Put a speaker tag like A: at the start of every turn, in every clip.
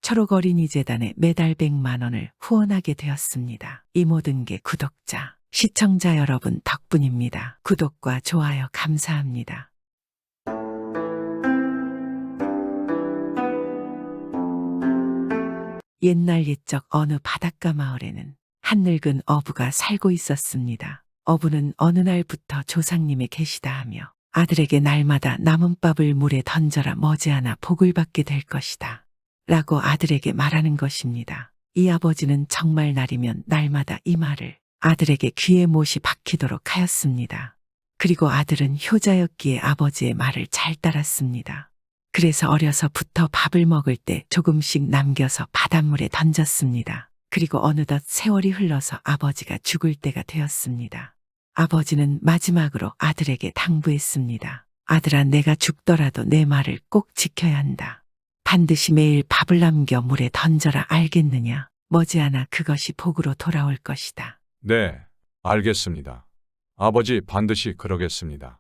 A: 초록어린이재단에 매달 100만 원을 후원하게 되었습니다. 이 모든 게 구독자, 시청자 여러분 덕분입니다. 구독과 좋아요 감사합니다. 옛날 옛적 어느 바닷가 마을에는 한 늙은 어부가 살고 있었습니다. 어부는 어느 날부터 조상님의 계시다 하며 아들에게 날마다 남은 밥을 물에 던져라 머지않아 복을 받게 될 것이다 라고 아들에게 말하는 것입니다. 이 아버지는 정말 날이면 날마다 이 말을 아들에게 귀에 못이 박히도록 하였습니다. 그리고 아들은 효자였기에 아버지의 말을 잘 따랐습니다. 그래서 어려서부터 밥을 먹을 때 조금씩 남겨서 바닷물에 던졌습니다. 그리고 어느덧 세월이 흘러서 아버지가 죽을 때가 되었습니다. 아버지는 마지막으로 아들에게 당부했습니다. 아들아, 내가 죽더라도 내 말을 꼭 지켜야 한다. 반드시 매일 밥을 남겨 물에 던져라, 알겠느냐? 머지않아 그것이 복으로 돌아올 것이다.
B: 네, 알겠습니다. 아버지, 반드시 그러겠습니다.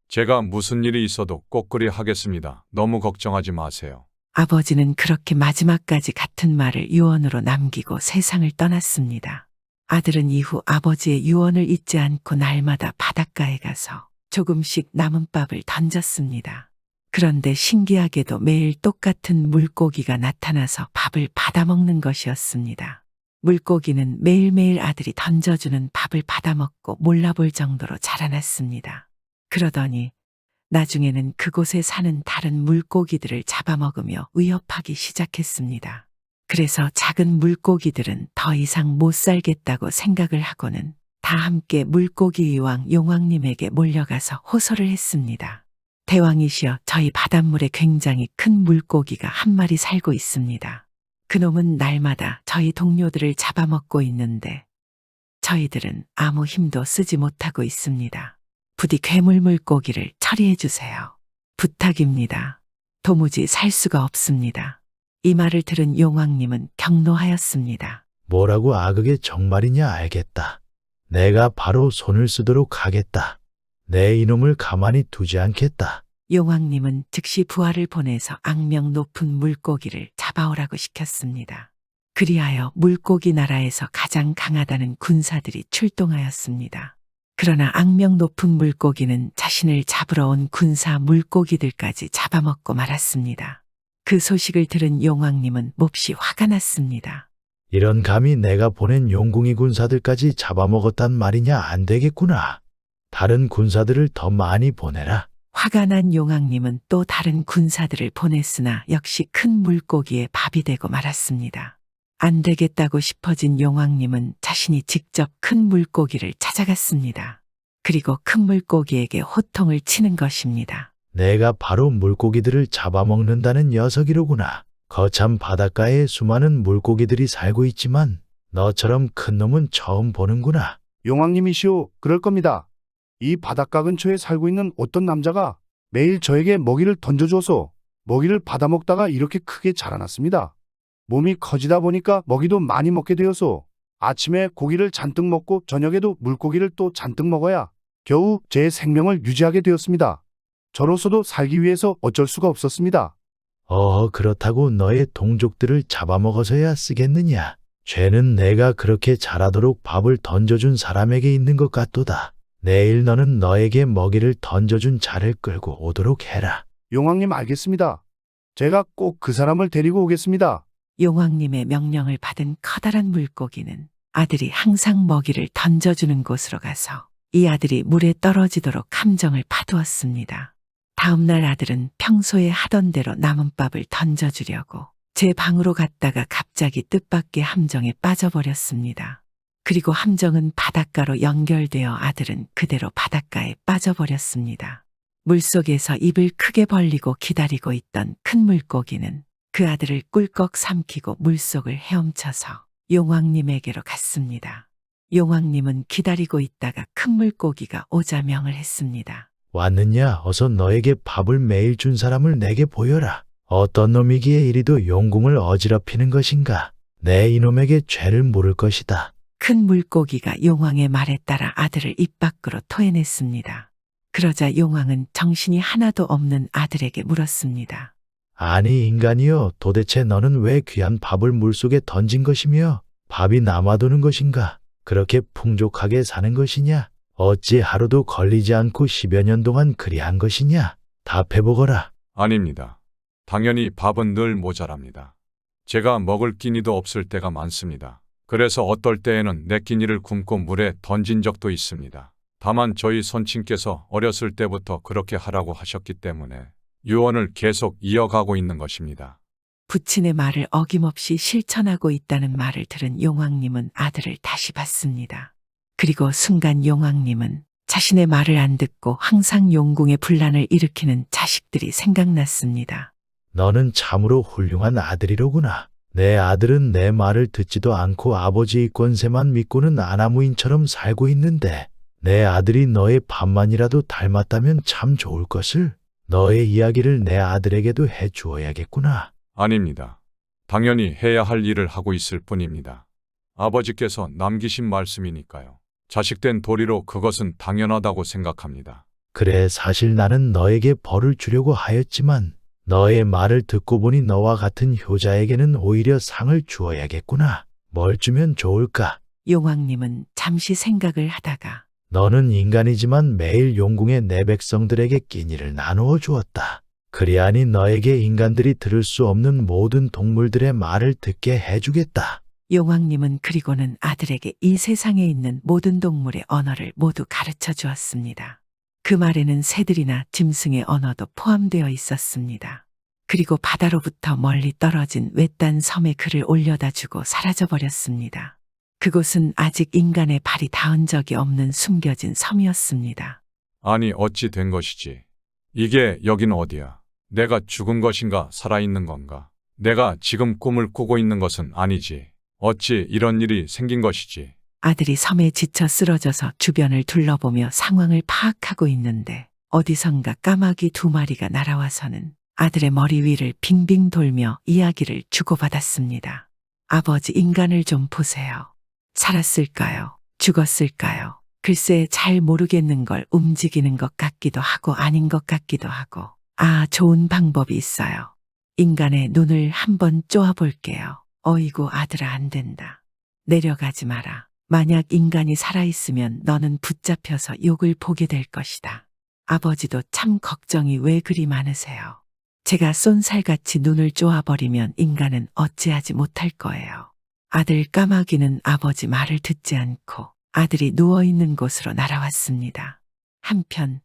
B: 제가 무슨 일이 있어도 꼭 그리 하겠습니다. 너무 걱정하지 마세요.
A: 아버지는 그렇게 마지막까지 같은 말을 유언으로 남기고 세상을 떠났습니다. 아들은 이후 아버지의 유언을 잊지 않고 날마다 바닷가에 가서 조금씩 남은 밥을 던졌습니다. 그런데 신기하게도 매일 똑같은 물고기가 나타나서 밥을 받아먹는 것이었습니다. 물고기는 매일매일 아들이 던져주는 밥을 받아먹고 몰라볼 정도로 자라났습니다. 그러더니 나중에는 그곳에 사는 다른 물고기들을 잡아먹으며 위협하기 시작했습니다. 그래서 작은 물고기들은 더 이상 못 살겠다고 생각을 하고는 다 함께 물고기 왕 용왕님에게 몰려가서 호소를 했습니다. 대왕이시여, 저희 바닷물에 굉장히 큰 물고기가 한 마리 살고 있습니다. 그놈은 날마다 저희 동료들을 잡아먹고 있는데 저희들은 아무 힘도 쓰지 못하고 있습니다. 부디 괴물 물고기를 처리해 주세요. 부탁입니다. 도무지 살 수가 없습니다. 이 말을 들은 용왕님은 경노하였습니다.
C: 뭐라고 악하게 정말이냐 알겠다. 내가 바로 손을 쓰도록 하겠다. 내 이놈을 가만히 두지 않겠다.
A: 용왕님은 즉시 부하를 보내서 악명 높은 물고기를 잡아오라고 시켰습니다. 그리하여 물고기 나라에서 가장 강하다는 군사들이 출동하였습니다. 그러나 악명 높은 물고기는 자신을 잡으러 온 군사 물고기들까지 잡아먹고 말았습니다. 그 소식을 들은 용왕님은 몹시 화가 났습니다.
C: 이런 감히 내가 보낸 용궁이 군사들까지 잡아먹었단 말이냐, 안 되겠구나. 다른 군사들을 더 많이 보내라.
A: 화가 난 용왕님은 또 다른 군사들을 보냈으나 역시 큰 물고기에 밥이 되고 말았습니다. 안 되겠다고 싶어진 용왕님은 자신이 직접 큰 물고기를 찾아갔습니다. 그리고 큰 물고기에게 호통을 치는 것입니다.
C: 내가 바로 물고기들을 잡아먹는다는 녀석이로구나. 거참 바닷가에 수많은 물고기들이 살고 있지만 너처럼 큰 놈은 처음 보는구나.
D: 용왕님이시오, 그럴 겁니다. 이 바닷가 근처에 살고 있는 어떤 남자가 매일 저에게 먹이를 던져줘서 먹이를 받아먹다가 이렇게 크게 자라났습니다. 몸이 커지다 보니까 먹이도 많이 먹게 되어서 아침에 고기를 잔뜩 먹고 저녁에도 물고기를 또 잔뜩 먹어야 겨우 제 생명을 유지하게 되었습니다. 저로서도 살기 위해서 어쩔 수가 없었습니다.
C: 그렇다고 너의 동족들을 잡아먹어서야 쓰겠느냐. 죄는 내가 그렇게 자라도록 밥을 던져준 사람에게 있는 것 같도다. 내일 너는 너에게 먹이를 던져준 자를 끌고 오도록 해라.
D: 용왕님, 알겠습니다. 제가 꼭 그 사람을 데리고 오겠습니다.
A: 용왕님의 명령을 받은 커다란 물고기는 아들이 항상 먹이를 던져주는 곳으로 가서 이 아들이 물에 떨어지도록 함정을 파두었습니다. 다음날 아들은 평소에 하던 대로 남은 밥을 던져주려고 제 방으로 갔다가 갑자기 뜻밖의 함정에 빠져버렸습니다. 그리고 함정은 바닷가로 연결되어 아들은 그대로 바닷가에 빠져버렸습니다. 물속에서 입을 크게 벌리고 기다리고 있던 큰 물고기는 그 아들을 꿀꺽 삼키고 물속을 헤엄쳐서 용왕님에게로 갔습니다. 용왕님은 기다리고 있다가 큰 물고기가 오자 명을 했습니다.
C: 왔느냐? 어서 너에게 밥을 매일 준 사람을 내게 보여라. 어떤 놈이기에 이리도 용궁을 어지럽히는 것인가? 내 이놈에게 죄를 물을 것이다.
A: 큰 물고기가 용왕의 말에 따라 아들을 입 밖으로 토해냈습니다. 그러자 용왕은 정신이 하나도 없는 아들에게 물었습니다.
C: 아니 인간이여, 도대체 너는 왜 귀한 밥을 물속에 던진 것이며 밥이 남아도는 것인가? 그렇게 풍족하게 사는 것이냐? 어찌 하루도 걸리지 않고 10여 년 동안 그리한 것이냐? 답해보거라.
B: 아닙니다. 당연히 밥은 늘 모자랍니다. 제가 먹을 끼니도 없을 때가 많습니다. 그래서 어떨 때에는 내 끼니를 굶고 물에 던진 적도 있습니다. 다만 저희 손친께서 어렸을 때부터 그렇게 하라고 하셨기 때문에 유언을 계속 이어가고 있는 것입니다.
A: 부친의 말을 어김없이 실천하고 있다는 말을 들은 용왕님은 아들을 다시 봤습니다. 그리고 순간 용왕님은 자신의 말을 안 듣고 항상 용궁에 분란을 일으키는 자식들이 생각났습니다.
C: 너는 참으로 훌륭한 아들이로구나. 내 아들은 내 말을 듣지도 않고 아버지의 권세만 믿고는 아나무인처럼 살고 있는데 내 아들이 너의 밥만이라도 닮았다면 참 좋을 것을. 너의 이야기를 내 아들에게도 해 주어야겠구나.
B: 아닙니다. 당연히 해야 할 일을 하고 있을 뿐입니다. 아버지께서 남기신 말씀이니까요. 자식된 도리로 그것은 당연하다고 생각합니다.
C: 그래, 사실 나는 너에게 벌을 주려고 하였지만 너의 말을 듣고 보니 너와 같은 효자에게는 오히려 상을 주어야겠구나. 뭘 주면 좋을까?
A: 용왕님은 잠시 생각을 하다가
C: 너는 인간이지만 매일 용궁의 내 백성들에게 끼니를 나누어 주었다. 그리하니 너에게 인간들이 들을 수 없는 모든 동물들의 말을 듣게 해주겠다.
A: 용왕님은 그리고는 아들에게 이 세상에 있는 모든 동물의 언어를 모두 가르쳐 주었습니다. 그 말에는 새들이나 짐승의 언어도 포함되어 있었습니다. 그리고 바다로부터 멀리 떨어진 외딴 섬에 그를 올려다 주고 사라져 버렸습니다. 그곳은 아직 인간의 발이 닿은 적이 없는 숨겨진 섬이었습니다.
B: 아니 어찌 된 것이지? 이게 여긴 어디야? 내가 죽은 것인가 살아있는 건가? 내가 지금 꿈을 꾸고 있는 것은 아니지. 어찌 이런 일이 생긴 것이지?
A: 아들이 섬에 지쳐 쓰러져서 주변을 둘러보며 상황을 파악하고 있는데 어디선가 까마귀 2마리가 날아와서는 아들의 머리 위를 빙빙 돌며 이야기를 주고받았습니다. 아버지, 인간을 좀 보세요. 살았을까요? 죽었을까요? 글쎄 잘 모르겠는 걸 움직이는 것 같기도 하고 아닌 것 같기도 하고. 아, 좋은 방법이 있어요. 인간의 눈을 한번 쪼아볼게요. 어이구 아들아, 안 된다. 내려가지 마라. 만약 인간이 살아있으면 너는 붙잡혀서 욕을 보게 될 것이다. 아버지도 참 걱정이 왜 그리 많으세요. 제가 쏜살같이 눈을 쪼아버리면 인간은 어찌하지 못할 거예요. 아들 까마귀는 아버지 말을 듣지 않고 아들이 누워있는 곳으로 날아왔습니다. 한편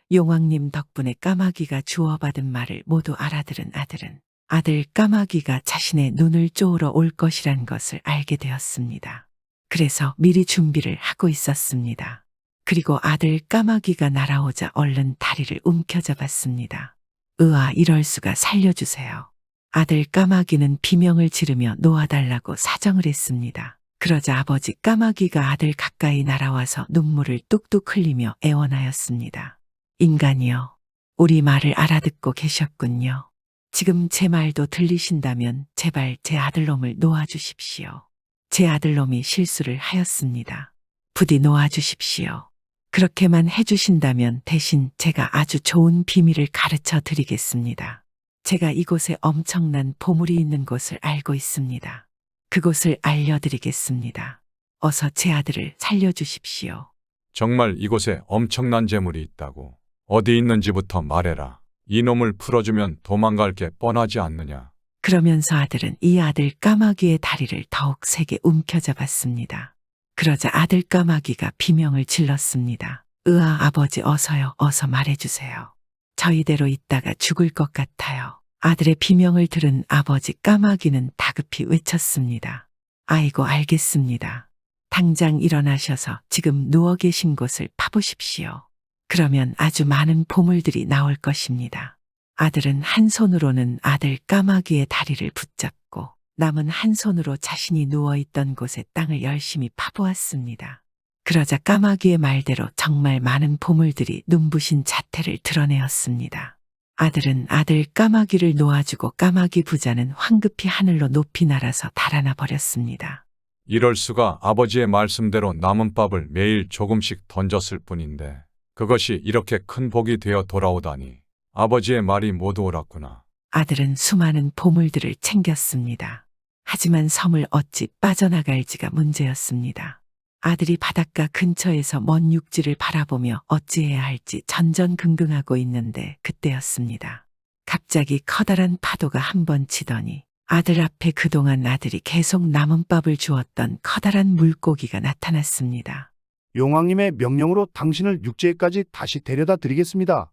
A: 용왕님 덕분에 까마귀가 주워받은 말을 모두 알아들은 아들은 아들 까마귀가 자신의 눈을 쪼으러 올 것이란 것을 알게 되었습니다. 그래서 미리 준비를 하고 있었습니다. 그리고 아들 까마귀가 날아오자 얼른 다리를 움켜잡았습니다. 으아, 이럴 수가, 살려주세요. 아들 까마귀는 비명을 지르며 놓아달라고 사정을 했습니다. 그러자 아버지 까마귀가 아들 가까이 날아와서 눈물을 뚝뚝 흘리며 애원하였습니다. 인간이여, 우리 말을 알아듣고 계셨군요. 지금 제 말도 들리신다면 제발 제 아들놈을 놓아주십시오. 제 아들놈이 실수를 하였습니다. 부디 놓아주십시오. 그렇게만 해주신다면 대신 제가 아주 좋은 비밀을 가르쳐 드리겠습니다. 제가 이곳에 엄청난 보물이 있는 곳을 알고 있습니다. 그곳을 알려드리겠습니다. 어서 제 아들을 살려주십시오.
B: 정말 이곳에 엄청난 재물이 있다고. 어디 있는지부터 말해라. 이놈을 풀어주면 도망갈 게 뻔하지 않느냐.
A: 그러면서 아들은 이 아들 까마귀의 다리를 더욱 세게 움켜잡았습니다. 그러자 아들 까마귀가 비명을 질렀습니다. 으아, 아버지 어서요, 어서 말해주세요. 저희대로 있다가 죽을 것 같아요. 아들의 비명을 들은 아버지 까마귀는 다급히 외쳤습니다. 아이고, 알겠습니다. 당장 일어나셔서 지금 누워 계신 곳을 파보십시오. 그러면 아주 많은 보물들이 나올 것입니다. 아들은 한 손으로는 아들 까마귀의 다리를 붙잡고 남은 한 손으로 자신이 누워있던 곳의 땅을 열심히 파보았습니다. 그러자 까마귀의 말대로 정말 많은 보물들이 눈부신 자태를 드러내었습니다. 아들은 아들 까마귀를 놓아주고 까마귀 부자는 황급히 하늘로 높이 날아서 달아나 버렸습니다.
B: 이럴 수가. 아버지의 말씀대로 남은 밥을 매일 조금씩 던졌을 뿐인데 그것이 이렇게 큰 복이 되어 돌아오다니. 아버지의 말이 모두 옳았구나.
A: 아들은 수많은 보물들을 챙겼습니다. 하지만 섬을 어찌 빠져나갈지가 문제였습니다. 아들이 바닷가 근처에서 먼 육지를 바라보며 어찌해야 할지 전전긍긍하고 있는데 그때였습니다. 갑자기 커다란 파도가 한 번 치더니 아들 앞에 그동안 아들이 계속 남은 밥을 주었던 커다란 물고기가 나타났습니다.
D: 용왕님의 명령으로 당신을 육지에까지 다시 데려다 드리겠습니다.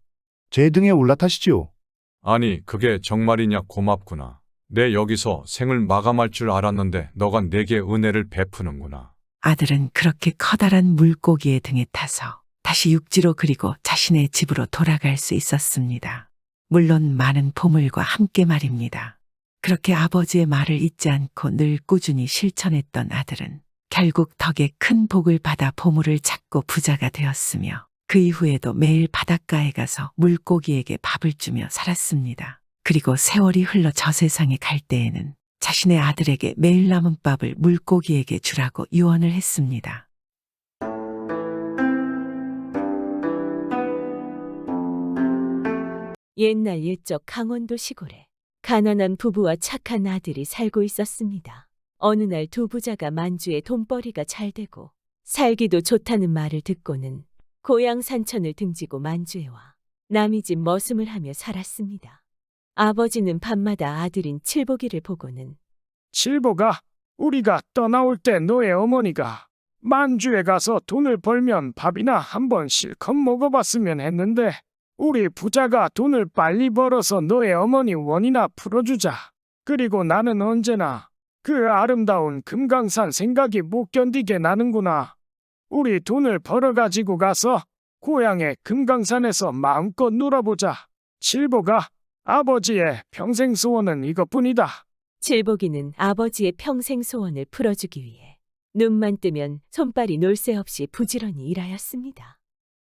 D: 제 등에 올라타시지요.
B: 아니, 그게 정말이냐 고맙구나. 내 여기서 생을 마감할 줄 알았는데 너가 내게 은혜를 베푸는구나.
A: 아들은 그렇게 커다란 물고기의 등에 타서 다시 육지로 그리고 자신의 집으로 돌아갈 수 있었습니다. 물론 많은 보물과 함께 말입니다. 그렇게 아버지의 말을 잊지 않고 늘 꾸준히 실천했던 아들은 결국 덕에 큰 복을 받아 보물을 찾고 부자가 되었으며 그 이후에도 매일 바닷가에 가서 물고기에게 밥을 주며 살았습니다. 그리고 세월이 흘러 저 세상에 갈 때에는 자신의 아들에게 매일 남은 밥을 물고기에게 주라고 유언을 했습니다.
E: 옛날 옛적 강원도 시골에 가난한 부부와 착한 아들이 살고 있었습니다. 어느 날 두 부자가 만주에 돈벌이가 잘 되고 살기도 좋다는 말을 듣고는 고향 산천을 등지고 만주에 와 남의 집 머슴을 하며 살았습니다. 아버지는 밤마다 아들인 칠복이를 보고는
F: 칠보가, 우리가 떠나올 때 너의 어머니가 만주에 가서 돈을 벌면 밥이나 한번 실컷 먹어봤으면 했는데 우리 부자가 돈을 빨리 벌어서 너의 어머니 원이나 풀어주자. 그리고 나는 언제나 그 아름다운 금강산 생각이 못 견디게 나는구나. 우리 돈을 벌어가지고 가서 고향의 금강산에서 마음껏 놀아보자. 칠보가, 아버지의 평생 소원은 이것뿐이다.
E: 칠복이는 아버지의 평생 소원을 풀어주기 위해 눈만 뜨면 손발이 놀 새 없이 부지런히 일하였습니다.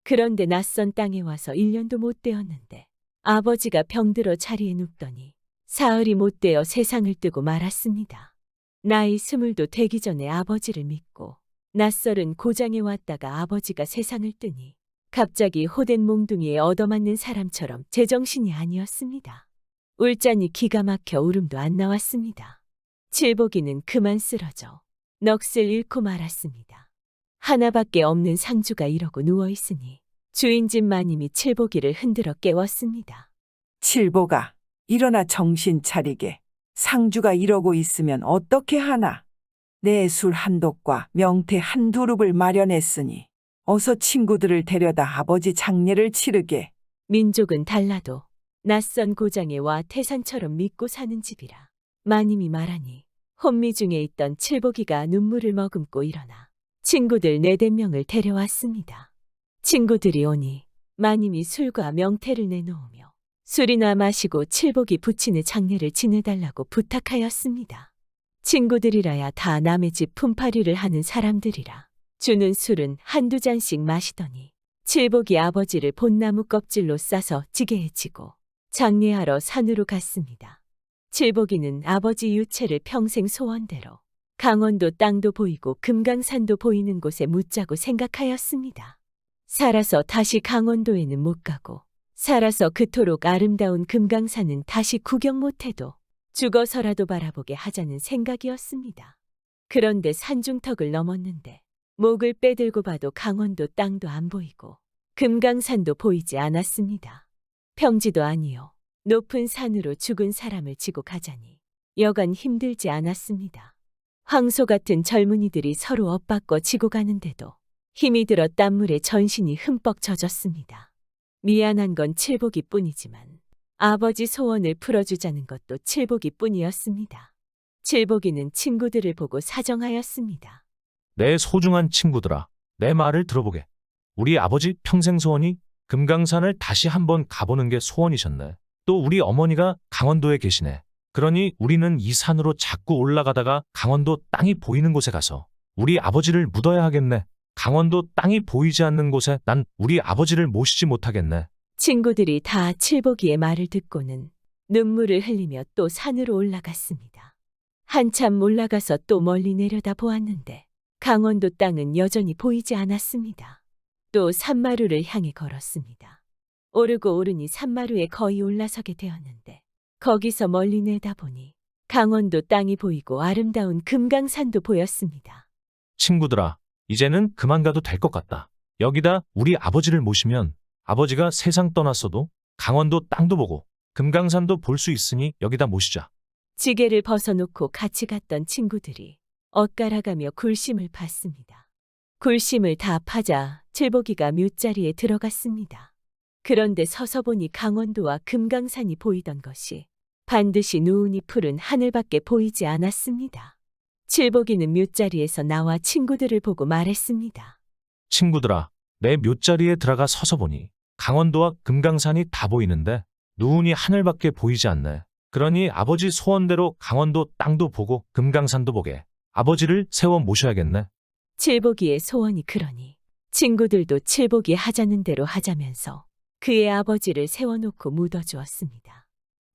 E: 그런데 낯선 땅에 와서 1년도 못 되었는데 아버지가 병들어 자리에 눕더니 사흘이 못 되어 세상을 뜨고 말았습니다. 나이 20도 되기 전에 아버지를 믿고 낯설은 고장에 왔다가 아버지가 세상을 뜨니 갑자기 호된 몽둥이에 얻어맞는 사람처럼 제정신이 아니었습니다. 울자니 기가 막혀 울음도 안 나왔습니다. 칠복이는 그만 쓰러져 넋을 잃고 말았습니다. 하나밖에 없는 상주가 이러고 누워있으니 주인집 마님이 칠복이를 흔들어 깨웠습니다.
G: 칠보가, 일어나 정신 차리게. 상주가 이러고 있으면 어떻게 하나? 내 술 한 독과 명태 한 두릅을 마련했으니 어서 친구들을 데려다 아버지 장례를 치르게.
E: 민족은 달라도 낯선 고장에 와 태산처럼 믿고 사는 집이라 마님이 말하니 혼미 중에 있던 칠복이가 눈물을 머금고 일어나 친구들 4~5명을 데려왔습니다. 친구들이 오니 마님이 술과 명태를 내놓으며 술이나 마시고 칠복이 부친의 장례를 지내달라고 부탁하였습니다. 친구들이라야 다 남의 집 품팔이를 하는 사람들이라 주는 술은 한두 잔씩 마시더니 칠복이 아버지를 본나무 껍질로 싸서 찌개에 지고 장례하러 산으로 갔습니다. 칠복이는 아버지 유체를 평생 소원대로 강원도 땅도 보이고 금강산도 보이는 곳에 묻자고 생각하였습니다. 살아서 다시 강원도에는 못 가고 살아서 그토록 아름다운 금강산은 다시 구경 못해도 죽어서라도 바라보게 하자는 생각이었습니다. 그런데 산중턱을 넘었는데 목을 빼들고 봐도 강원도 땅도 안 보이고 금강산도 보이지 않았습니다. 평지도 아니요 높은 산으로 죽은 사람을 지고 가자니 여간 힘들지 않았습니다. 황소 같은 젊은이들이 서로 엇바꿔 지고 가는데도 힘이 들어 땀물에 전신이 흠뻑 젖었습니다. 미안한 건 칠복이뿐이지만 아버지 소원을 풀어주자는 것도 칠복이뿐이었습니다. 칠복이는 친구들을 보고 사정하였습니다.
H: 내 소중한 친구들아, 내 말을 들어보게. 우리 아버지 평생 소원이 금강산을 다시 한번 가보는 게 소원이셨네. 또 우리 어머니가 강원도에 계시네. 그러니 우리는 이 산으로 자꾸 올라가다가 강원도 땅이 보이는 곳에 가서 우리 아버지를 묻어야 하겠네. 강원도 땅이 보이지 않는 곳에 난 우리 아버지를 모시지 못하겠네.
E: 친구들이 다 칠복이의 말을 듣고는 눈물을 흘리며 또 산으로 올라갔습니다. 한참 올라가서 또 멀리 내려다 보았는데 강원도 땅은 여전히 보이지 않았습니다. 또 산마루를 향해 걸었습니다. 오르고 오르니 산마루에 거의 올라서게 되었는데 거기서 멀리 내다보니 강원도 땅이 보이고 아름다운 금강산도 보였습니다.
H: 친구들아, 이제는 그만 가도 될 것 같다. 여기다 우리 아버지를 모시면 아버지가 세상 떠났어도 강원도 땅도 보고 금강산도 볼 수 있으니 여기다 모시자.
E: 지게를 벗어놓고 같이 갔던 친구들이 엇갈아가며 굴심을 팠습니다. 굴심을 다 파자 칠보기가 묫자리에 들어갔습니다. 그런데 서서 보니 강원도와 금강산이 보이던 것이 반드시 누운이 푸른 하늘밖에 보이지 않았습니다. 칠보기는 묫자리에서 나와 친구들을 보고 말했습니다.
H: 친구들아, 내 묫자리에 들어가 서서 보니 강원도와 금강산이 다 보이는데 누운이 하늘밖에 보이지 않네. 그러니 아버지 소원대로 강원도 땅도 보고 금강산도 보게 아버지를 세워 모셔야겠네.
E: 칠보기의 소원이 그러니 친구들도 칠보기 하자는 대로 하자면서 그의 아버지를 세워놓고 묻어주었습니다.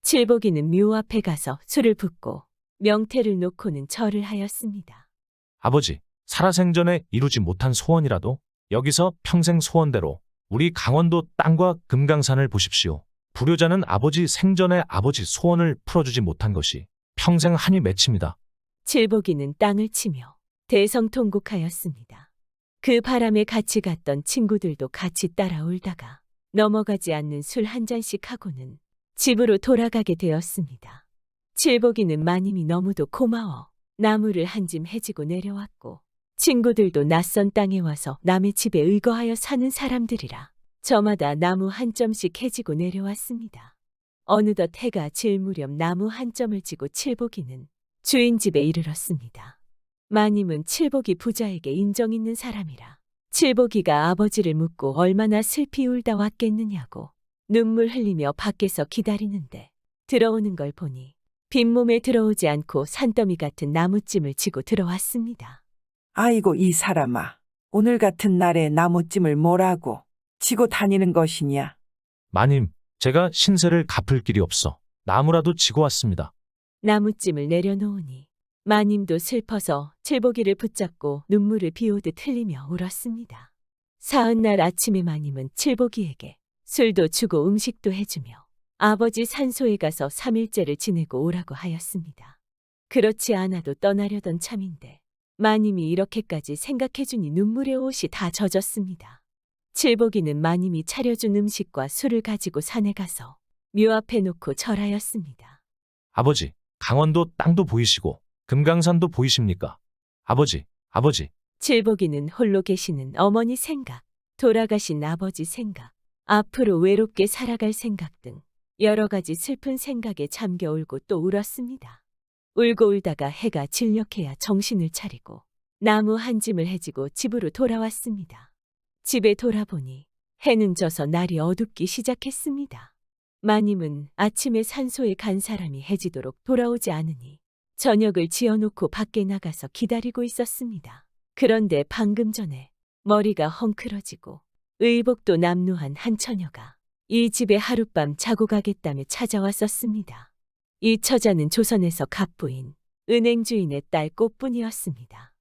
E: 칠보기는 묘 앞에 가서 술을 붓고 명태를 놓고는 절을 하였습니다.
H: 아버지, 살아생전에 이루지 못한 소원이라도 여기서 평생 소원대로 우리 강원도 땅과 금강산을 보십시오. 불효자는 아버지 생전에 아버지 소원을 풀어주지 못한 것이 평생 한이 맺힙니다.
E: 칠보기는 땅을 치며 대성통곡하였습니다. 그 바람에 같이 갔던 친구들도 같이 따라 울다가 넘어가지 않는 술 한 잔씩 하고는 집으로 돌아가게 되었습니다. 칠보기는 마님이 너무도 고마워 나무를 한 짐 해지고 내려왔고 친구들도 낯선 땅에 와서 남의 집에 의거하여 사는 사람들이라 저마다 나무 한 점씩 해지고 내려왔습니다. 어느덧 해가 질 무렵 나무 한 점을 지고 칠보기는 주인 집에 이르렀습니다. 마님은 칠보기 부자에게 인정 있는 사람이라 칠보기가 아버지를 묻고 얼마나 슬피 울다 왔겠느냐고 눈물 흘리며 밖에서 기다리는데 들어오는 걸 보니 빈몸에 들어오지 않고 산더미 같은 나무찜을 지고 들어왔습니다.
G: 아이고 이 사람아, 오늘 같은 날에 나무찜을 뭐라고 지고 다니는 것이냐?
H: 마님, 제가 신세를 갚을 길이 없어 나무라도 지고 왔습니다.
E: 나무찜을 내려놓으니 마님도 슬퍼서 칠보기를 붙잡고 눈물을 비오듯 흘리며 울었습니다. 사흔날 아침에 마님은 칠보기에게 술도 주고 음식도 해주며 아버지 산소에 가서 3일째를 지내고 오라고 하였습니다. 그렇지 않아도 떠나려던 참인데 마님이 이렇게까지 생각해주니 눈물의 옷이 다 젖었습니다. 칠보기는 마님이 차려준 음식과 술을 가지고 산에 가서 묘 앞에 놓고 절하였습니다.
H: 아버지, 강원도 땅도 보이시고 금강산도 보이십니까? 아버지, 아버지.
E: 칠보기는 홀로 계시는 어머니 생각, 돌아가신 아버지 생각, 앞으로 외롭게 살아갈 생각 등 여러 가지 슬픈 생각에 잠겨 울고 또 울었습니다. 울고 울다가 해가 진력해야 정신을 차리고 나무 한 짐을 해지고 집으로 돌아왔습니다. 집에 돌아보니 해는 져서 날이 어둡기 시작했습니다. 마님은 아침에 산소에 간 사람이 해지도록 돌아오지 않으니 저녁을 지어놓고 밖에 나가서 기다리고 있었습니다. 그런데 방금 전에 머리가 헝클어지고 의복도 남루한 한 처녀가 이 집에 하룻밤 자고 가겠다며 찾아왔었습니다. 이 처자는 조선에서 갑부인 은행 주인의 딸 꽃분이었습니다.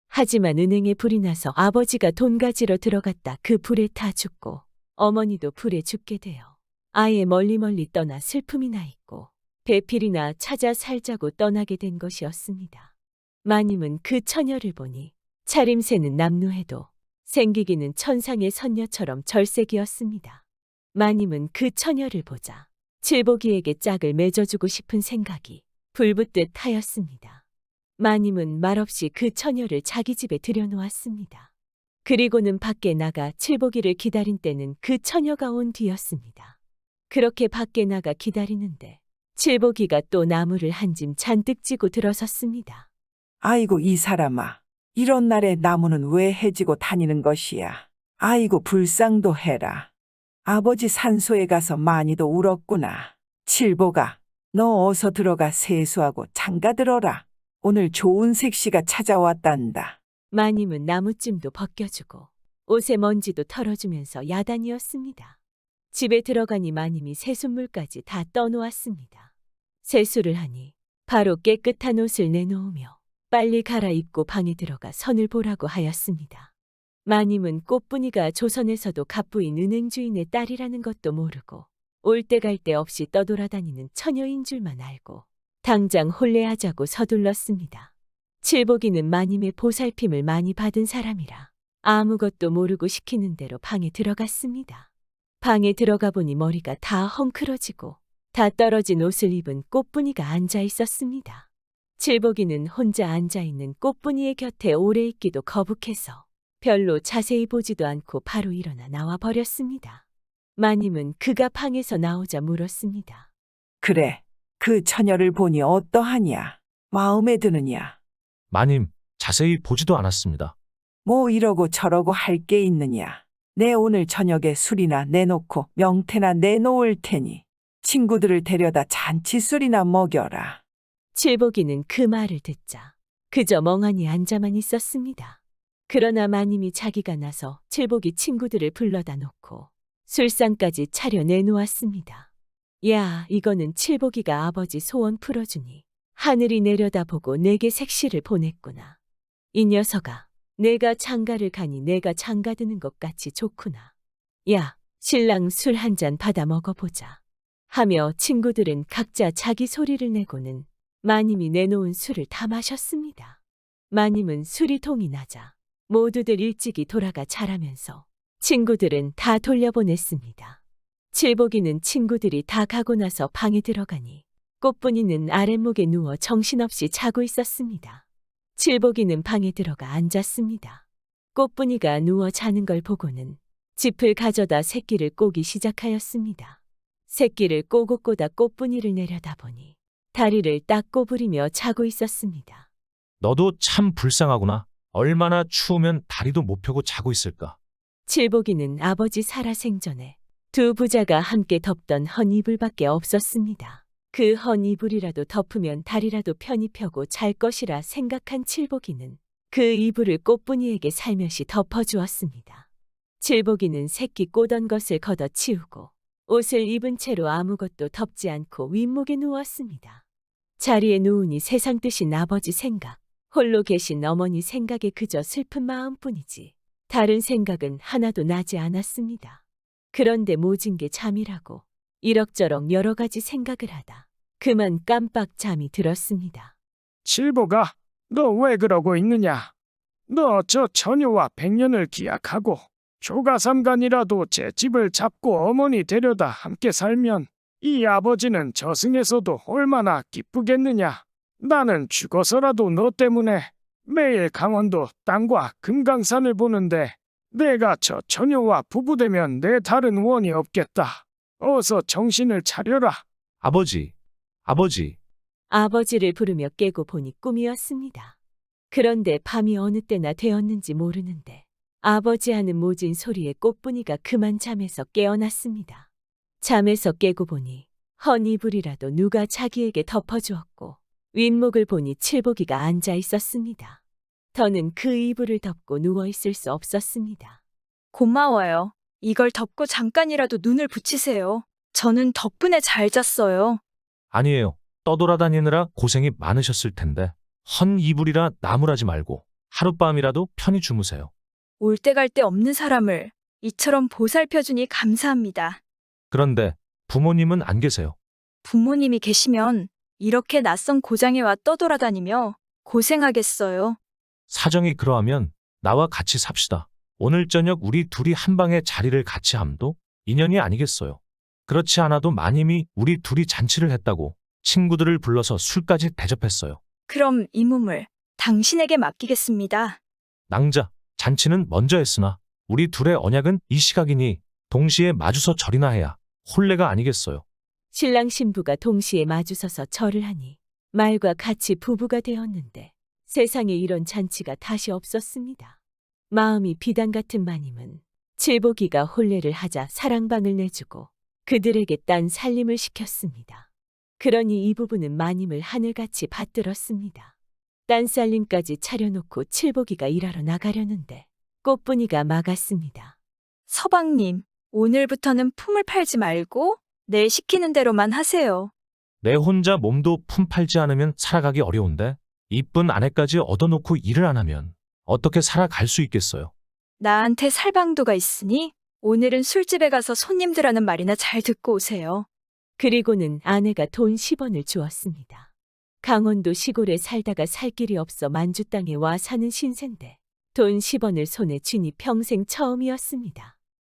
E: 하지만 은행에 불이 나서 아버지가 돈 가지러 들어갔다 그 불에 타 죽고 어머니도 불에 죽게 되어 아예 멀리 떠나 슬픔이 나 있고 배필이나 찾아 살자고 떠나게 된 것이었습니다. 마님은 그 처녀를 보니 차림새는 남루해도 생기기는 천상의 선녀처럼 절색이었습니다. 마님은 그 처녀를 보자 칠보기에게 짝을 맺어주고 싶은 생각이 불붙듯 하였습니다. 마님은 말없이 그 처녀를 자기 집에 들여놓았습니다. 그리고는 밖에 나가 칠보기를 기다린 때는 그 처녀가 온 뒤였습니다. 그렇게 밖에 나가 기다리는데 칠보기가 또 나무를 한 짐 잔뜩 지고 들어섰습니다.
G: 아이고 이 사람아, 이런 날에 나무는 왜 해지고 다니는 것이야? 아이고 불쌍도 해라. 아버지 산소에 가서 많이도 울었구나. 칠보가, 너 어서 들어가 세수하고 장가들어라. 오늘 좋은 색시가 찾아왔단다.
E: 마님은 나무찜도 벗겨주고 옷에 먼지도 털어주면서 야단이었습니다. 집에 들어가니 마님이 세숫물까지 다 떠놓았습니다. 세수를 하니 바로 깨끗한 옷을 내놓으며 빨리 갈아입고 방에 들어가 선을 보라고 하였습니다. 마님은 꽃분이가 조선에서도 갑부인 은행 주인의 딸이라는 것도 모르고 올 때 갈 데 없이 떠돌아다니는 처녀인 줄만 알고 당장 혼례하자고 서둘렀습니다. 칠복이는 마님의 보살핌을 많이 받은 사람이라 아무것도 모르고 시키는 대로 방에 들어갔습니다. 방에 들어가 보니 머리가 다 헝클어지고 다 떨어진 옷을 입은 꽃분이가 앉아 있었습니다. 칠복이는 혼자 앉아 있는 꽃분이의 곁에 오래 있기도 거북해서 별로 자세히 보지도 않고 바로 일어나 나와 버렸습니다. 마님은 그가 방에서 나오자 물었습니다.
G: 그래, 그 처녀를 보니 어떠하냐? 마음에 드느냐?
H: 마님, 자세히 보지도 않았습니다.
G: 뭐 이러고 저러고 할 게 있느냐? 내 오늘 저녁에 술이나 내놓고 명태나 내놓을 테니 친구들을 데려다 잔치술이나 먹여라.
E: 칠복이는 그 말을 듣자 그저 멍하니 앉아만 있었습니다. 그러나 마님이 자기가 나서 칠복이 친구들을 불러다 놓고 술상까지 차려 내놓았습니다. 야, 이거는 칠복이가 아버지 소원 풀어주니 하늘이 내려다보고 내게 색시를 보냈구나. 이 녀석아, 내가 장가를 가니 내가 장가드는 것 같이 좋구나. 야, 신랑 술 한 잔 받아 먹어보자. 하며 친구들은 각자 자기 소리를 내고는 마님이 내놓은 술을 다 마셨습니다. 마님은 수리통이 나자 모두들 일찍이 돌아가 자라면서 친구들은 다 돌려보냈습니다. 칠복이는 친구들이 다 가고 나서 방에 들어가니 꽃분이는 아랫목에 누워 정신없이 자고 있었습니다. 칠복이는 방에 들어가 앉았습니다. 꽃분이가 누워 자는 걸 보고는 짚을 가져다 새끼를 꼬기 시작하였습니다. 새끼를 꼬고 꼬다 꽃분이를 내려다보니 다리를 딱 꼬부리며 자고 있었습니다.
H: 너도 참 불쌍하구나. 얼마나 추우면 다리도 못 펴고 자고 있을까.
E: 칠복이는 아버지 살아생전에 두 부자가 함께 덮던 헌 이불밖에 없었습니다. 그 헌 이불이라도 덮으면 다리라도 편히 펴고 잘 것이라 생각한 칠복이는 그 이불을 꽃분이에게 살며시 덮어주었습니다. 칠복이는 새끼 꼬던 것을 걷어치우고 옷을 입은 채로 아무것도 덮지 않고 윗목에 누웠습니다. 자리에 누우니 세상 뜻인 아버지 생각, 홀로 계신 어머니 생각에 그저 슬픈 마음뿐이지 다른 생각은 하나도 나지 않았습니다. 그런데 모진 게 잠이라고 이럭저럭 여러 가지 생각을 하다 그만 깜빡 잠이 들었습니다.
F: 칠복아, 너 왜 그러고 있느냐? 너 저 처녀와 100년을 기약하고 조가삼간이라도 제 집을 잡고 어머니 데려다 함께 살면 이 아버지는 저승에서도 얼마나 기쁘겠느냐? 나는 죽어서라도 너 때문에 매일 강원도 땅과 금강산을 보는데 내가 저 처녀와 부부되면 내 다른 원이 없겠다. 어서 정신을 차려라.
H: 아버지, 아버지.
E: 아버지를 부르며 깨고 보니 꿈이었습니다. 그런데 밤이 어느 때나 되었는지 모르는데 아버지 하는 모진 소리에 꽃분이가 그만 잠에서 깨어났습니다. 잠에서 깨고 보니 헌 이불이라도 누가 자기에게 덮어주었고 윗목을 보니 칠복이가 앉아 있었습니다. 더는 그 이불을 덮고 누워있을 수 없었습니다.
I: 고마워요. 이걸 덮고 잠깐이라도 눈을 붙이세요. 저는 덕분에 잘 잤어요.
H: 아니에요. 떠돌아다니느라 고생이 많으셨을 텐데 헌 이불이라 나무라지 말고 하룻밤이라도 편히 주무세요.
I: 올 때 갈 데 없는 사람을 이처럼 보살펴주니 감사합니다.
H: 그런데 부모님은 안 계세요.
I: 부모님이 계시면 이렇게 낯선 고장에 와 떠돌아다니며 고생하겠어요.
H: 사정이 그러하면 나와 같이 삽시다. 오늘 저녁 우리 둘이 한 방에 자리를 같이 함도 인연이 아니겠어요. 그렇지 않아도 마님이 우리 둘이 잔치를 했다고 친구들을 불러서 술까지 대접했어요.
I: 그럼 이 몸을 당신에게 맡기겠습니다.
H: 낭자, 잔치는 먼저 했으나 우리 둘의 언약은 이 시각이니 동시에 마주서 절이나 해야 혼례가 아니겠어요.
E: 신랑 신부가 동시에 마주서서 절을 하니 말과 같이 부부가 되었는데 세상에 이런 잔치가 다시 없었습니다. 마음이 비단 같은 마님은 칠복이가 혼례를 하자 사랑방을 내주고 그들에게 딴 살림을 시켰습니다. 그러니 이 부부는 마님을 하늘같이 받들었습니다. 딴 살림까지 차려놓고 칠복이가 일하러 나가려는데 꽃분이가 막았습니다.
I: 서방님, 오늘부터는 품을 팔지 말고 내 시키는 대로만 하세요.
H: 내 혼자 몸도 품 팔지 않으면 살아가기 어려운데 이쁜 아내까지 얻어놓고 일을 안 하면 어떻게 살아갈 수 있겠어요.
I: 나한테 살방도가 있으니 오늘은 술집에 가서 손님들 하는 말이나 잘 듣고 오세요.
E: 그리고는 아내가 돈 10원을 주었습니다. 강원도 시골에 살다가 살 길이 없어 만주 땅에 와 사는 신세인데 돈 10원을 손에 쥐니 평생 처음이었습니다.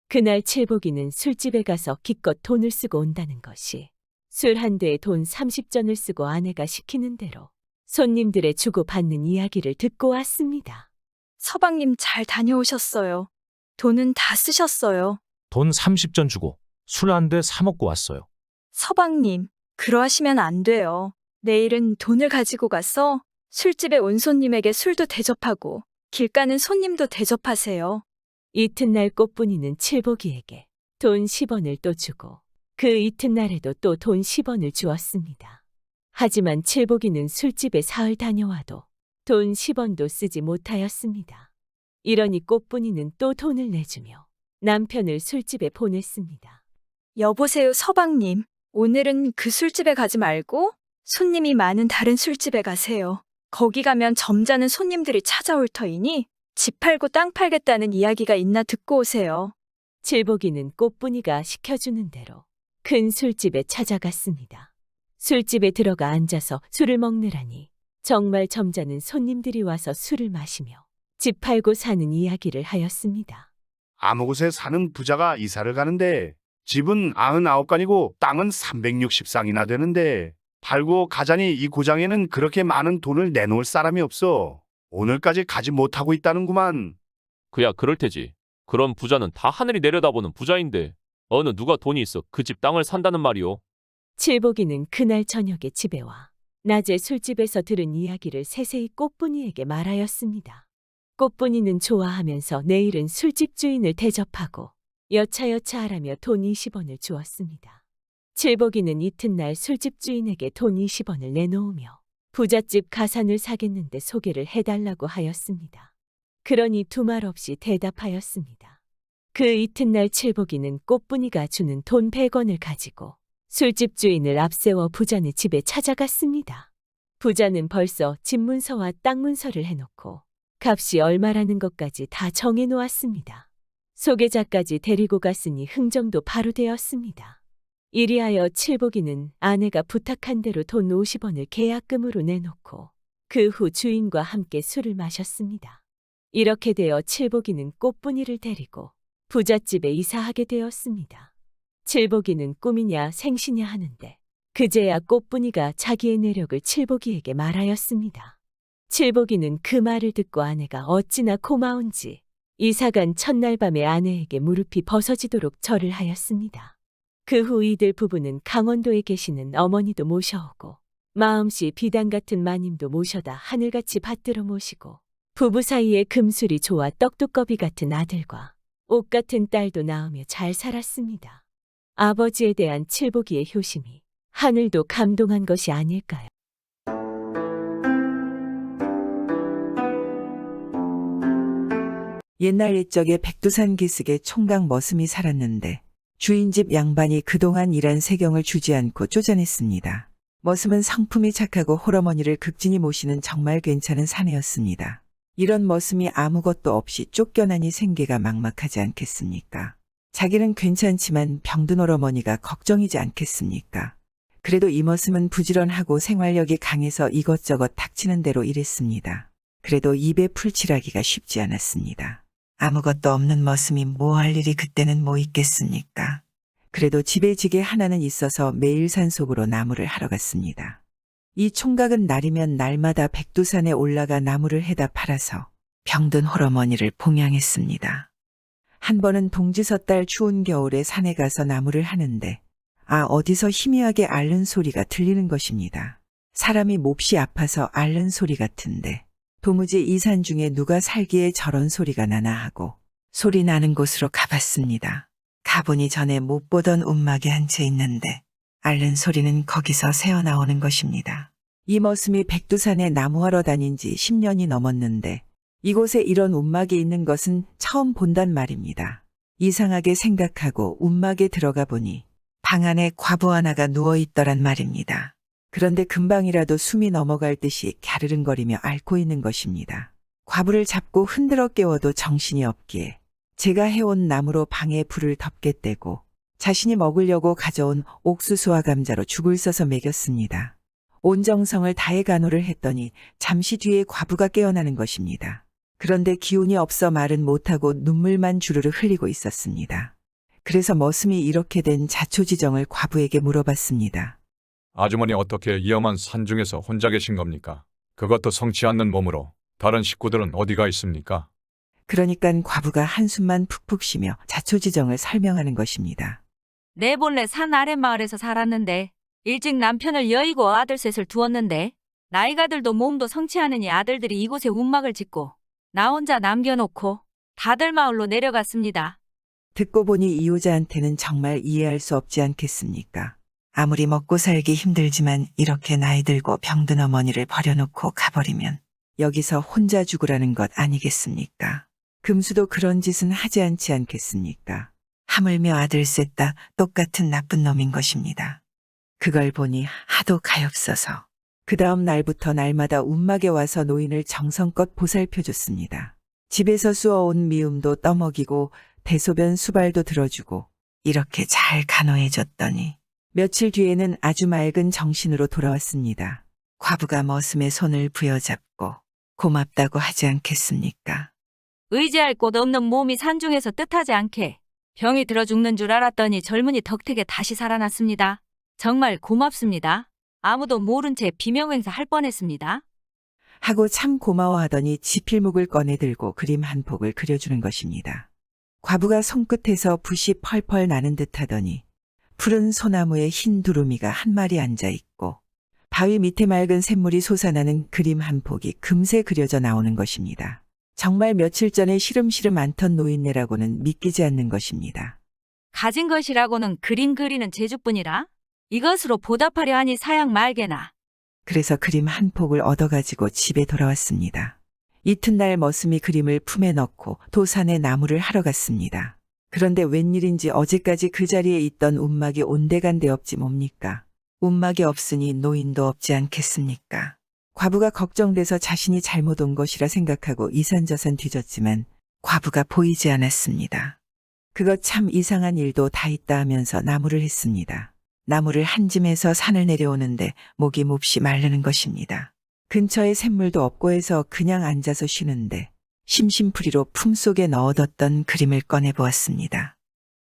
E: 그날 칠복이는 술집에 가서 기껏 돈을 쓰고 온다는 것이 술 한 대에 돈 30전을 쓰고 아내가 시키는 대로 손님들의 주고받는 이야기를 듣고 왔습니다.
I: 서방님 잘 다녀오셨어요. 돈은 다 쓰셨어요.
H: 돈 30전 주고 술 한 대 사 먹고 왔어요.
I: 서방님, 그러하시면 안 돼요. 내일은 돈을 가지고 가서 술집에 온 손님에게 술도 대접하고 길 가는 손님도 대접하세요.
E: 이튿날 꽃분이는 칠복이에게 돈 10원을 또 주고 그 이튿날에도 또 돈 10원을 주었습니다. 하지만 칠복이는 술집에 사흘 다녀와도 돈 10원도 쓰지 못하였습니다. 이러니 꽃분이는 또 돈을 내주며 남편을 술집에 보냈습니다.
I: 여보세요, 서방님. 오늘은 그 술집에 가지 말고 손님이 많은 다른 술집에 가세요. 거기 가면 점잖은 손님들이 찾아올 터이니 집 팔고 땅 팔겠다는 이야기가 있나 듣고 오세요.
E: 칠복이는 꽃분이가 시켜주는 대로 큰 술집에 찾아갔습니다. 술집에 들어가 앉아서 술을 먹느라니 정말 점잖은 손님들이 와서 술을 마시며 집 팔고 사는 이야기를 하였습니다.
D: 아무 곳에 사는 부자가 이사를 가는데 집은 99간이고 땅은 360쌍이나 되는데 팔고 가자니 이 고장에는 그렇게 많은 돈을 내놓을 사람이 없어. 오늘까지 가지 못하고 있다는구만.
J: 그야 그럴 테지. 그런 부자는 다 하늘이 내려다보는 부자인데 어느 누가 돈이 있어 그 집 땅을 산다는 말이오.
E: 칠복이는 그날 저녁에 집에 와 낮에 술집에서 들은 이야기를 세세히 꽃분이에게 말하였습니다. 꽃분이는 좋아하면서 내일은 술집 주인을 대접하고 여차여차하라며 돈 20원을 주었습니다. 칠복이는 이튿날 술집 주인에게 돈 20원을 내놓으며 부잣집 가산을 사겠는데 소개를 해달라고 하였습니다. 그러니 두말 없이 대답하였습니다. 그 이튿날 칠복이는 꽃분이가 주는 돈 100원을 가지고 술집 주인을 앞세워 부자네 집에 찾아갔습니다. 부자는 벌써 집 문서와 땅 문서를 해놓고 값이 얼마라는 것까지 다 정해놓았습니다. 소개자까지 데리고 갔으니 흥정도 바로 되었습니다. 이리하여 칠복이는 아내가 부탁한 대로 돈 50원을 계약금으로 내놓고 그 후 주인과 함께 술을 마셨습니다. 이렇게 되어 칠복이는 꽃분이를 데리고 부잣집에 이사하게 되었습니다. 칠복이는 꿈이냐 생시냐 하는데 그제야 꽃분이가 자기의 내력을 칠복이에게 말하였습니다. 칠복이는 그 말을 듣고 아내가 어찌나 고마운지 이사간 첫날 밤에 아내에게 무릎이 벗어지도록 절을 하였습니다. 그 후 이들 부부는 강원도에 계시는 어머니도 모셔오고 마음씨 비단 같은 마님도 모셔다 하늘같이 받들어 모시고 부부 사이에 금술이 좋아 떡두꺼비 같은 아들과 옷 같은 딸도 낳으며 잘 살았습니다. 아버지에 대한 칠복이의 효심이 하늘도 감동한 것이 아닐까요?
G: 옛날 옛적에 백두산 기슭에 총각 머슴이 살았는데 주인집 양반이 그동안 일한 세경을 주지 않고 쫓아냈습니다. 머슴은 성품이 착하고 홀어머니를 극진히 모시는 정말 괜찮은 사내였습니다. 이런 머슴이 아무것도 없이 쫓겨나니 생계가 막막하지 않겠습니까? 자기는 괜찮지만 병든 홀어머니가 걱정이지 않겠습니까? 그래도 이 머슴은 부지런하고 생활력이 강해서 이것저것 닥치는 대로 일했습니다. 그래도 입에 풀칠하기가 쉽지 않았습니다. 아무것도 없는 머슴이 뭐 할 일이 그때는 뭐 있겠습니까? 그래도 집에 지게 하나는 있어서 매일 산속으로 나무를 하러 갔습니다. 이 총각은 날이면 날마다 백두산에 올라가 나무를 해다 팔아서 병든 홀어머니를 봉양했습니다. 한 번은 동지섣달 추운 겨울에 산에 가서 나무를 하는데 어디서 희미하게 앓는 소리가 들리는 것입니다. 사람이 몹시 아파서 앓는 소리 같은데 도무지 이 산 중에 누가 살기에 저런 소리가 나나 하고 소리 나는 곳으로 가봤습니다. 가보니 전에 못 보던 움막에 앉혀 있는데 앓는 소리는 거기서 새어나오는 것입니다. 이 머슴이 백두산에 나무하러 다닌 지 10년이 넘었는데 이곳에 이런 움막이 있는 것은 처음 본단 말입니다. 이상하게 생각하고 움막에 들어가 보니 방 안에 과부 하나가 누워있더란 말입니다. 그런데 금방이라도 숨이 넘어갈 듯이 갸르릉거리며 앓고 있는 것입니다. 과부를 잡고 흔들어 깨워도 정신이 없기에 제가 해온 나무로 방에 불을 덮겠대고 자신이 먹으려고 가져온 옥수수와 감자로 죽을 써서 먹였습니다. 온 정성을 다해 간호를 했더니 잠시 뒤에 과부가 깨어나는 것입니다. 그런데 기운이 없어 말은 못하고 눈물만 주르르 흘리고 있었습니다. 그래서 머슴이 이렇게 된 자초지정을 과부에게 물어봤습니다.
B: 아주머니 어떻게 위험한 산중에서 혼자 계신 겁니까? 그것도 성치 않는 몸으로 다른 식구들은 어디가 있습니까?
G: 그러니깐 과부가 한숨만 푹푹 쉬며 자초지정을 설명하는 것입니다.
K: 내 본래 산 아랫마을에서 살았는데 일찍 남편을 여의고 아들 셋을 두었는데 나이가 들도 몸도 성치 않으니 아들들이 이곳에 움막을 짓고 나 혼자 남겨놓고 다들 마을로 내려갔습니다.
G: 듣고 보니 이호자한테는 정말 이해할 수 없지 않겠습니까? 아무리 먹고 살기 힘들지만 이렇게 나이 들고 병든 어머니를 버려놓고 가버리면 여기서 혼자 죽으라는 것 아니겠습니까? 금수도 그런 짓은 하지 않지 않겠습니까? 하물며 아들 셋 다 똑같은 나쁜 놈인 것입니다. 그걸 보니 하도 가엾어서 그 다음 날부터 날마다 움막에 와서 노인을 정성껏 보살펴줬습니다. 집에서 쑤어온 미음도 떠먹이고 대소변 수발도 들어주고 이렇게 잘 간호해줬더니 며칠 뒤에는 아주 맑은 정신으로 돌아왔습니다. 과부가 머슴의 손을 부여잡고 고맙다고 하지 않겠습니까?
K: 의지할 곳 없는 몸이 산중에서 뜻하지 않게 병이 들어 죽는 줄 알았더니 젊은이 덕택에 다시 살아났습니다. 정말 고맙습니다. 아무도 모른 채 비명행사 할 뻔했습니다.
G: 하고 참 고마워하더니 지필목을 꺼내 들고 그림 한 폭을 그려주는 것입니다. 과부가 손끝에서 붓이 펄펄 나는 듯 하더니 푸른 소나무에 흰 두루미가 한 마리 앉아 있고 바위 밑에 맑은 샘물이 솟아나는 그림 한 폭이 금세 그려져 나오는 것입니다. 정말 며칠 전에 시름시름 않던 노인네라고는 믿기지 않는 것입니다.
K: 가진 것이라고는 그림 그리는 재주뿐이라 이것으로 보답하려 하니 사양 말게나.
G: 그래서 그림 한 폭을 얻어가지고 집에 돌아왔습니다. 이튿날 머슴이 그림을 품에 넣고 도산에 나무를 하러 갔습니다. 그런데 웬일인지 어제까지 그 자리에 있던 움막이 온데간데 없지 뭡니까? 움막이 없으니 노인도 없지 않겠습니까? 과부가 걱정돼서 자신이 잘못 온 것이라 생각하고 이산저산 뒤졌지만 과부가 보이지 않았습니다. 그것 참 이상한 일도 다 있다 하면서 나무를 했습니다. 나무를 한 짐에서 산을 내려오는데 목이 몹시 마르는 것입니다. 근처에 샘물도 없고 해서 그냥 앉아서 쉬는데 심심풀이로 품속에 넣어뒀던 그림을 꺼내보았습니다.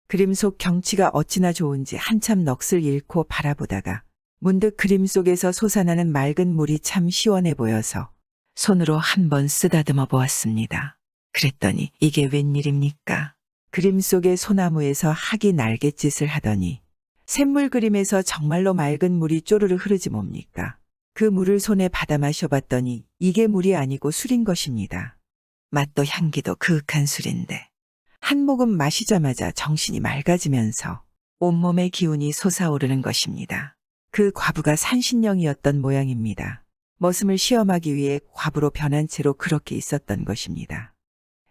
G: 그림 속 경치가 어찌나 좋은지 한참 넋을 잃고 바라보다가 문득 그림 속에서 솟아나는 맑은 물이 참 시원해 보여서 손으로 한번 쓰다듬어 보았습니다. 그랬더니 이게 웬일입니까? 그림 속의 소나무에서 학이 날갯짓을 하더니 샘물 그림에서 정말로 맑은 물이 쪼르르 흐르지 뭡니까? 그 물을 손에 받아 마셔봤더니 이게 물이 아니고 술인 것입니다. 맛도 향기도 그윽한 술인데 한 모금 마시자마자 정신이 맑아지면서 온몸의 기운이 솟아오르는 것입니다. 그 과부가 산신령이었던 모양입니다. 머슴을 시험하기 위해 과부로 변한 채로 그렇게 있었던 것입니다.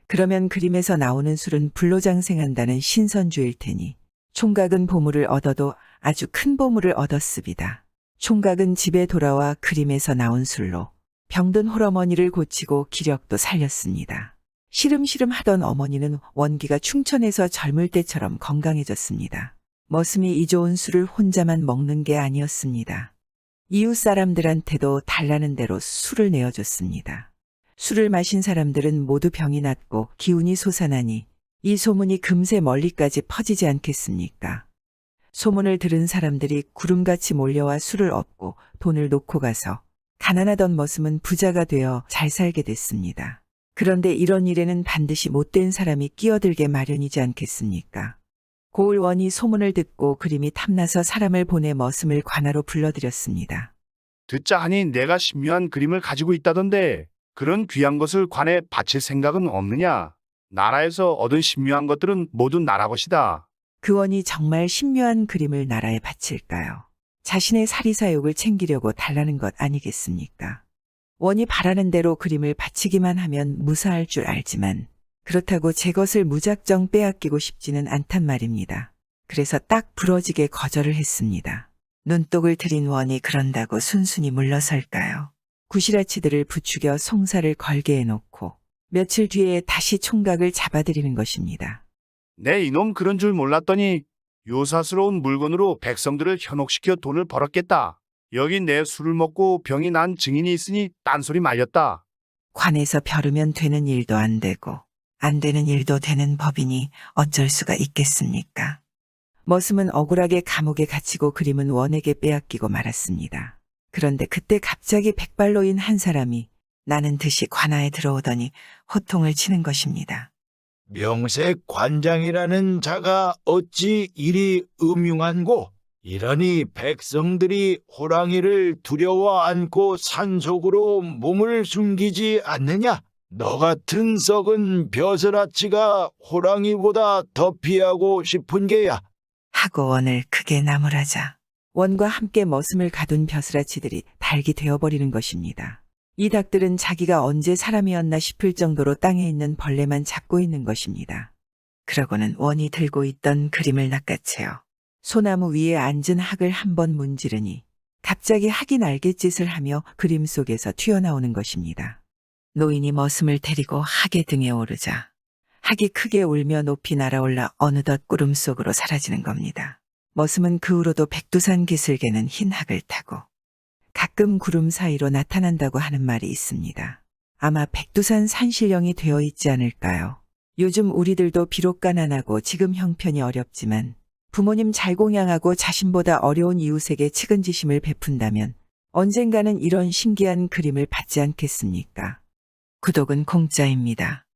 G: 그러면 그림에서 나오는 술은 불로장생한다는 신선주일 테니 총각은 보물을 얻어도 아주 큰 보물을 얻었습니다. 총각은 집에 돌아와 그림에서 나온 술로 병든 홀어머니를 고치고 기력도 살렸습니다. 시름시름 하던 어머니는 원기가 충천해서 젊을 때처럼 건강해졌습니다. 머슴이 이 좋은 술을 혼자만 먹는 게 아니었습니다. 이웃 사람들한테도 달라는 대로 술을 내어줬습니다. 술을 마신 사람들은 모두 병이 낫고 기운이 솟아나니 이 소문이 금세 멀리까지 퍼지지 않겠습니까? 소문을 들은 사람들이 구름같이 몰려와 술을 얻고 돈을 놓고 가서 가난하던 머슴은 부자가 되어 잘 살게 됐습니다. 그런데 이런 일에는 반드시 못된 사람이 끼어들게 마련이지 않겠습니까? 고을원이 소문을 듣고 그림이 탐나서 사람을 보내 머슴을 관하로 불러들였습니다.
D: 듣자 하니 내가 신묘한 그림을 가지고 있다던데 그런 귀한 것을 관에 바칠 생각은 없느냐? 나라에서 얻은 신묘한 것들은 모두 나라 것이다.
G: 그 원이 정말 신묘한 그림을 나라에 바칠까요? 자신의 사리사욕을 챙기려고 달라는 것 아니겠습니까? 원이 바라는 대로 그림을 바치기만 하면 무사할 줄 알지만 그렇다고 제 것을 무작정 빼앗기고 싶지는 않단 말입니다. 그래서 딱 부러지게 거절을 했습니다. 눈독을 들인 원이 그런다고 순순히 물러설까요? 구시라치들을 부추겨 송사를 걸게 해놓고
A: 며칠 뒤에 다시 총각을 잡아들이는 것입니다.
D: 내 이놈 그런 줄 몰랐더니 요사스러운 물건으로 백성들을 현혹시켜 돈을 벌었겠다. 여기 내 술을 먹고 병이 난 증인이 있으니 딴소리 말렸다.
A: 관에서 벼르면 되는 일도 안 되고 안 되는 일도 되는 법이니 어쩔 수가 있겠습니까? 머슴은 억울하게 감옥에 갇히고 그림은 원에게 빼앗기고 말았습니다. 그런데 그때 갑자기 백발로인 한 사람이 나는 듯이 관아에 들어오더니 호통을 치는 것입니다.
C: 명색 관장이라는 자가 어찌 이리 음흉한고, 이러니 백성들이 호랑이를 두려워 안고 산속으로 몸을 숨기지 않느냐? 너 같은 썩은 벼슬아치가 호랑이보다 더 피하고 싶은 게야.
A: 하고 원을 크게 나무라자 원과 함께 머슴을 가둔 벼슬아치들이 닭이 되어버리는 것입니다. 이 닭들은 자기가 언제 사람이었나 싶을 정도로 땅에 있는 벌레만 잡고 있는 것입니다. 그러고는 원이 들고 있던 그림을 낚아채어 소나무 위에 앉은 학을 한번 문지르니 갑자기 학이 날갯짓을 하며 그림 속에서 튀어나오는 것입니다. 노인이 머슴을 데리고 학의 등에 오르자 학이 크게 울며 높이 날아올라 어느덧 구름 속으로 사라지는 겁니다. 머슴은 그 후로도 백두산 기슭에는 흰 학을 타고 가끔 구름 사이로 나타난다고 하는 말이 있습니다. 아마 백두산 산신령이 되어 있지 않을까요? 요즘 우리들도 비록 가난하고 지금 형편이 어렵지만 부모님 잘 공양하고 자신보다 어려운 이웃에게 측은지심을 베푼다면 언젠가는 이런 신기한 그림을 받지 않겠습니까? 구독은 공짜입니다.